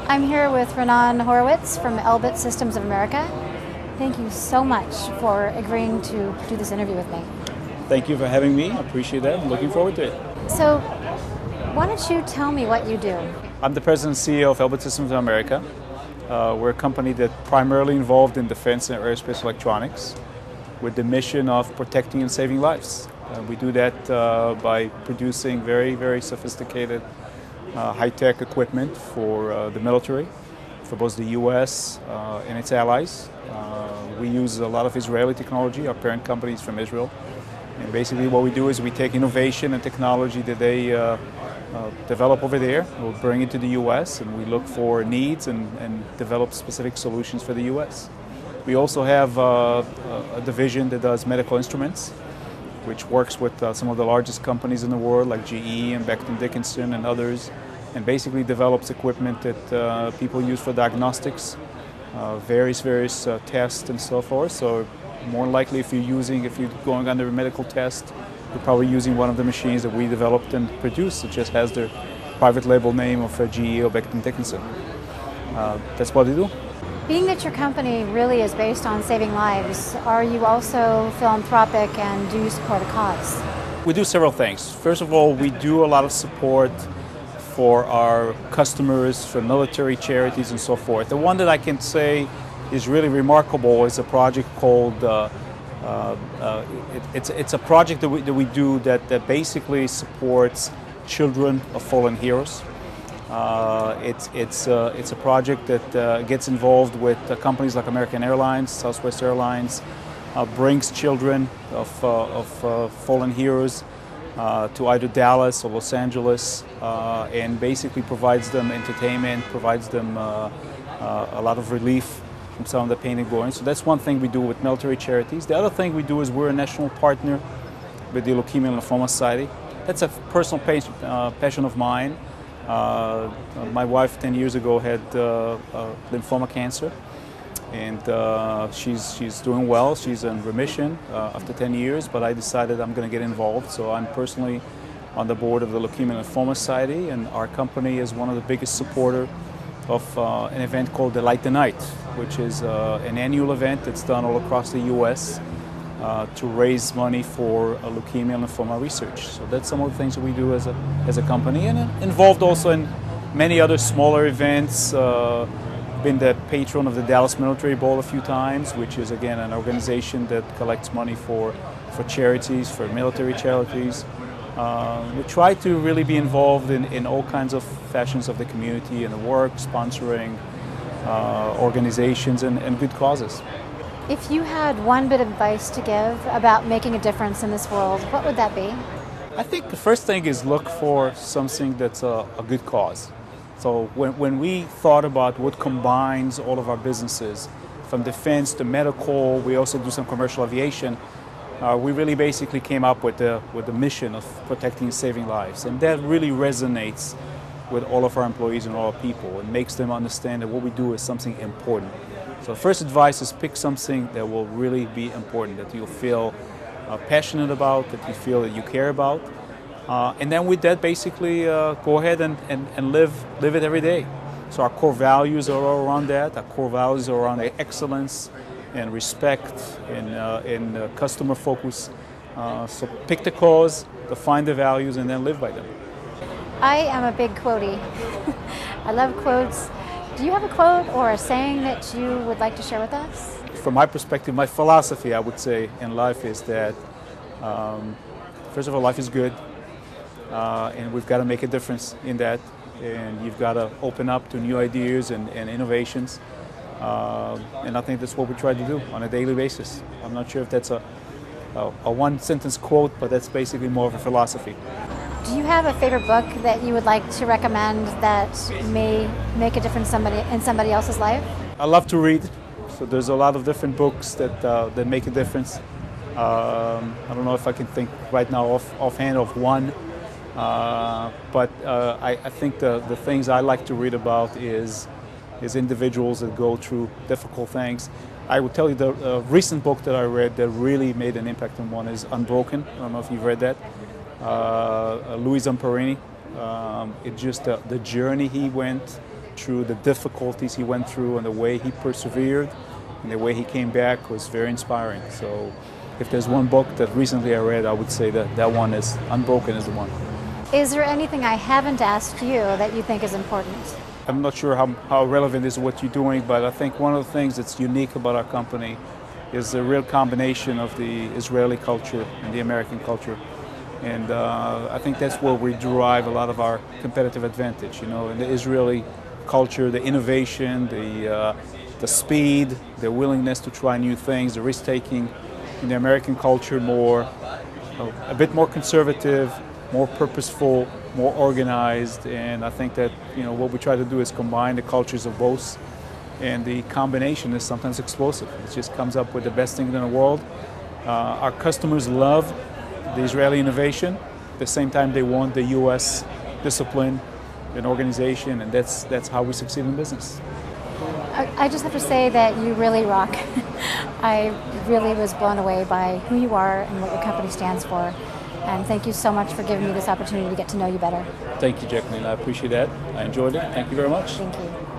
I'm here with Raanan Horowitz from Elbit Systems of America. Thank you so much for agreeing to do this interview with me. Thank you for having me. I appreciate that. I'm looking forward to it. So, why don't you tell me what you do? I'm the president and CEO of Elbit Systems of America. We're a company that's primarily involved in defense and aerospace electronics with the mission of protecting and saving lives. We do that by producing very, very sophisticated high-tech equipment for the military, for both the U.S. And its allies. We use a lot of Israeli technology. Our parent company is from Israel. And basically what we do is we take innovation and technology that they develop over there, we'll bring it to the U.S. and we look for needs and develop specific solutions for the U.S. We also have a division that does medical instruments, which works with some of the largest companies in the world like GE and Becton Dickinson and others, and basically develops equipment that people use for diagnostics, various tests and so forth. So more likely if you're going under a medical test, you're probably using one of the machines that we developed and produced. It just has the private label name of GE or Becton Dickinson. That's what we do. Being that your company really is based on saving lives, are you also philanthropic and do you support a cause? We do several things. First of all, we do a lot of support for our customers, for military charities and so forth. The one that I can say is really remarkable is a project called, it's a project that we do that basically supports children of fallen heroes. It's a project that gets involved with companies like American Airlines, Southwest Airlines, brings children of fallen heroes to either Dallas or Los Angeles, and basically provides them entertainment, provides them a lot of relief from some of the pain and glory. So that's one thing we do with military charities. The other thing we do is we're a national partner with the Leukemia and Lymphoma Society. That's a personal passion of mine. My wife 10 years ago had lymphoma cancer, and she's doing well. She's in remission after 10 years, but I decided I'm going to get involved. So I'm personally on the board of the Leukemia and Lymphoma Society, and our company is one of the biggest supporters of an event called the Light the Night, which is an annual event that's done all across the U.S. To raise money for leukemia and lymphoma research. So that's some of the things that we do as a company, and involved also in many other smaller events. Been the patron of the Dallas Military Bowl a few times, which is again an organization that collects money for charities, for military charities. We try to really be involved in all kinds of fashions of the community and the work, sponsoring organizations and good causes. If you had one bit of advice to give about making a difference in this world, what would that be? I think the first thing is look for something that's a good cause. So when we thought about what combines all of our businesses, from defense to medical, we also do some commercial aviation, we really basically came up with the mission of protecting and saving lives. And that really resonates with all of our employees and all our people. It makes them understand that what we do is something important. So first advice is pick something that will really be important, that you'll feel passionate about, that you feel that you care about. And then with that, basically go ahead and live it every day. So our core values are all around that. Our core values are around excellence and respect and customer focus. So pick the cause, define the values, and then live by them. I am a big quotey. I love quotes. Do you have a quote or a saying that you would like to share with us? From my perspective, my philosophy, I would say, in life is that, first of all, life is good, and we've got to make a difference in that, and you've got to open up to new ideas and innovations, and I think that's what we try to do on a daily basis. I'm not sure if that's a one-sentence quote, but that's basically more of a philosophy. Do you have a favorite book that you would like to recommend that may make a difference in somebody else's life? I love to read, so there's a lot of different books that make a difference. I don't know if I can think right now offhand of one, but I think the things I like to read about is individuals that go through difficult things. I would tell you the recent book that I read that really made an impact on one is Unbroken. I don't know if you've read that. Louis Zamperini. It's just the journey he went through the difficulties he went through and the way he persevered and the way he came back was very inspiring. So if there's one book that recently I read, I would say that that one is Unbroken is the one. Is there anything I haven't asked you that you think is important? I'm not sure how relevant is what you're doing, but I think one of the things that's unique about our company is the real combination of the Israeli culture and the American culture. And I think that's where we derive a lot of our competitive advantage. You know, in the Israeli culture, the innovation, the speed, the willingness to try new things, the risk-taking. In the American culture, a bit more conservative, more purposeful, more organized, and I think that what we try to do is combine the cultures of both, and the combination is sometimes explosive. It just comes up with the best thing in the world. Our customers love the Israeli innovation. At the same time, they want the U.S. discipline and organization, and that's how we succeed in business. I just have to say that you really rock. I really was blown away by who you are and what your company stands for. And thank you so much for giving me this opportunity to get to know you better. Thank you, Jacqueline. I appreciate that. I enjoyed it. Thank you very much. Thank you.